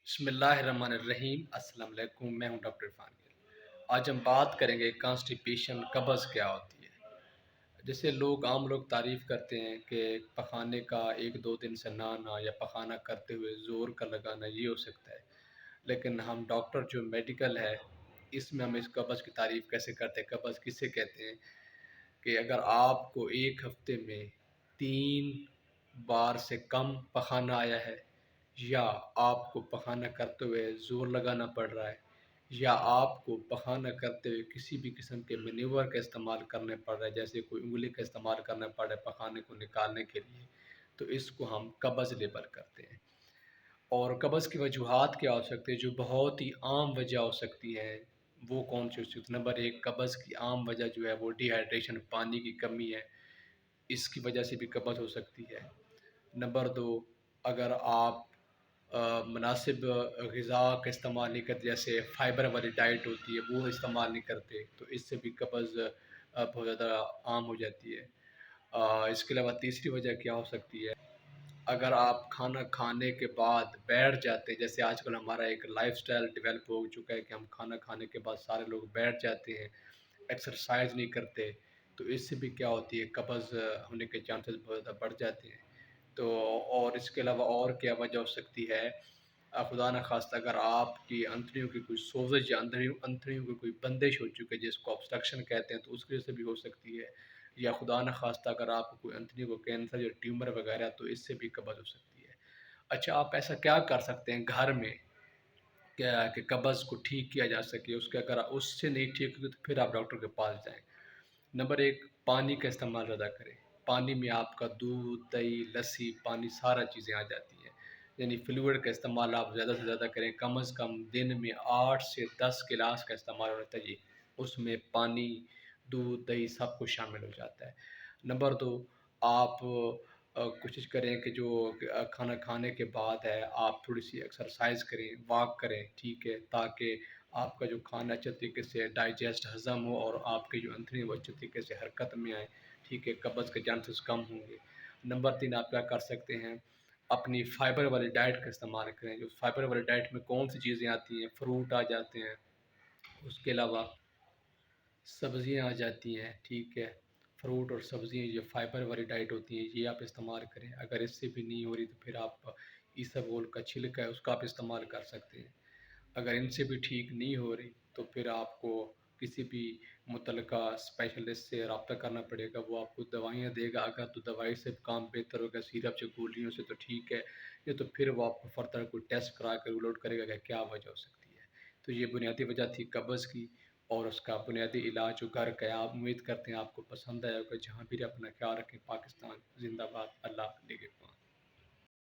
بسم اللہ الرحمن الرحیم۔ السلام علیکم، میں ہوں ڈاکٹر عرفان گل۔ آج ہم بات کریں گے کانسٹیپیشن، قبض کیا ہوتی ہے۔ جیسے عام لوگ تعریف کرتے ہیں کہ پخانے کا 1-2 دن سے نہ آنا یا پخانہ کرتے ہوئے زور کا لگانا یہ ہو سکتا ہے، لیکن ہم ڈاکٹر جو میڈیکل ہے اس میں ہم اس قبض کی تعریف کیسے کرتے ہیں، قبض کسے کہتے ہیں کہ اگر آپ کو ایک ہفتے میں 3 بار سے کم پخانہ آیا ہے، یا آپ کو پخانہ کرتے ہوئے زور لگانا پڑ رہا ہے، یا آپ کو پخانہ کرتے ہوئے کسی بھی قسم کے مینیور کا استعمال کرنا پڑ رہا ہے، جیسے کوئی انگلی کا استعمال کرنا پڑ رہا ہے پخانے کو نکالنے کے لیے، تو اس کو ہم قبض لیبل کرتے ہیں۔ اور قبض کی وجوہات کیا ہو سکتی ہیں؟ جو بہت ہی عام وجہ ہو سکتی ہیں وہ کون سی ہو سکتی ہے؟ نمبر 1، قبض کی عام وجہ جو ہے وہ ڈی ہائیڈریشن، پانی کی کمی ہے، اس کی وجہ سے بھی قبض ہو سکتی ہے۔ نمبر 2، اگر آپ مناسب غذا کا استعمال نہیں کرتے، جیسے فائبر والی ڈائٹ ہوتی ہے وہ استعمال نہیں کرتے، تو اس سے بھی قبض بہت زیادہ عام ہو جاتی ہے۔ اس کے علاوہ تیسری وجہ کیا ہو سکتی ہے؟ اگر آپ کھانا کھانے کے بعد بیٹھ جاتے ہیں، جیسے آج کل ہمارا ایک لائف سٹائل ڈیولپ ہو چکا ہے کہ ہم کھانا کھانے کے بعد سارے لوگ بیٹھ جاتے ہیں، ایکسرسائز نہیں کرتے، تو اس سے بھی کیا ہوتی ہے، قبض ہونے کے چانسز بہت زیادہ بڑھ جاتے ہیں۔ تو اور اس کے علاوہ اور کیا وجہ ہو سکتی ہے؟ خدا نخواستہ اگر آپ کی انتڑیوں کی کوئی سوزش یا انتڑیوں کی کوئی بندش ہو چکی ہے، جس کو obstruction کہتے ہیں، تو اس کی وجہ سے بھی ہو سکتی ہے۔ یا خدا نخواستہ اگر آپ کو کوئی انتڑیوں کو کینسر یا ٹیومر وغیرہ، تو اس سے بھی قبض ہو سکتی ہے۔ اچھا، آپ ایسا کیا کر سکتے ہیں گھر میں کیا کہ قبض کو ٹھیک کیا جا سکے؟ اس کے اگر اس سے نہیں ٹھیک ہوگی تو پھر آپ ڈاکٹر کے پاس جائیں۔ نمبر 1، پانی کا استعمال زیادہ کریں۔ پانی میں آپ کا دودھ، دہی، لسی، پانی سارا چیزیں آ جاتی ہیں، یعنی فلوئڈ کا استعمال آپ زیادہ سے زیادہ کریں۔ کم از کم دن میں 8 سے 10 گلاس کا استعمال ہونا چاہیے، اس میں پانی، دودھ، دہی سب کچھ شامل ہو جاتا ہے۔ نمبر 2، آپ کوشش کریں کہ جو کھانا کھانے کے بعد ہے آپ تھوڑی سی ایکسرسائز کریں، واک کریں، ٹھیک ہے، تاکہ آپ کا جو کھانا اچھے طریقے سے ڈائجسٹ، ہضم ہو، اور آپ کی جو انتڑی وہ اچھے طریقے سے حرکت میں آئے، ٹھیک ہے، قبض کے چانسز کم ہوں گے۔ نمبر 3، آپ کیا کر سکتے ہیں؟ اپنی فائبر والی ڈائٹ کا استعمال کریں۔ جو فائبر والی ڈائٹ میں کون سی چیزیں آتی ہیں؟ فروٹ آ جاتے ہیں، اس کے علاوہ سبزیاں آ جاتی ہیں، ٹھیک ہے، فروٹ اور سبزیاں جو فائبر والی ڈائٹ ہوتی ہیں یہ آپ استعمال کریں۔ اگر اس سے بھی نہیں ہو رہی تو پھر آپ ایسبگول کا چھلکا ہے اس کا آپ استعمال کر سکتے ہیں۔ اگر ان سے بھی ٹھیک نہیں ہو رہی تو پھر آپ کو کسی بھی متعلقہ اسپیشلسٹ سے رابطہ کرنا پڑے گا، وہ آپ کو دوائیاں دے گا۔ اگر تو دوائی سے کام بہتر ہوگا، سیرپ سے، گولیوں سے، تو ٹھیک ہے، یہ تو پھر وہ آپ کو فردر کوئی ٹیسٹ کرا کے رول آؤٹ کرے گا کہ کیا وجہ ہو سکتی ہے۔ تو یہ بنیادی وجہ تھی قبض کی، اور اس کا بنیادی علاج جو گھر کا ہے۔ آپ امید کرتے ہیں آپ کو پسند آیا ہوگا۔ جہاں بھی اپنا خیال رکھیں۔ پاکستان زندہ باد، اللہ نگہبان۔